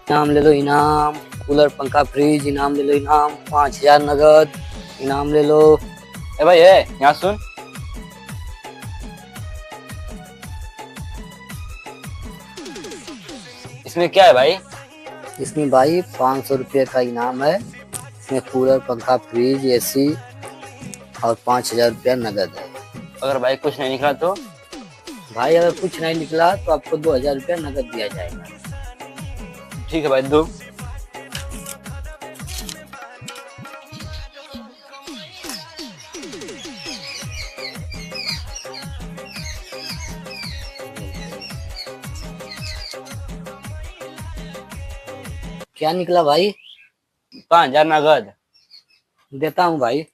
इनाम ले लो इनाम। कूलर पंखा फ्रिज इनाम ले लो इनाम। 5,000 नगद इनाम ले लो। ए भाई है यहाँ सुन। इसमें क्या है भाई? इसमें भाई 500 रुपये का इनाम है। इसमें कूलर पंखा फ्रिज एसी और 5,000 रुपया नगद है। अगर भाई कुछ नहीं निकला तो? भाई अगर कुछ नहीं निकला तो आपको 2,000 रुपया नगद दिया जाएगा। ठीक है भाई दो। क्या निकला भाई? 5,000 नगद। देता हूँ भाई।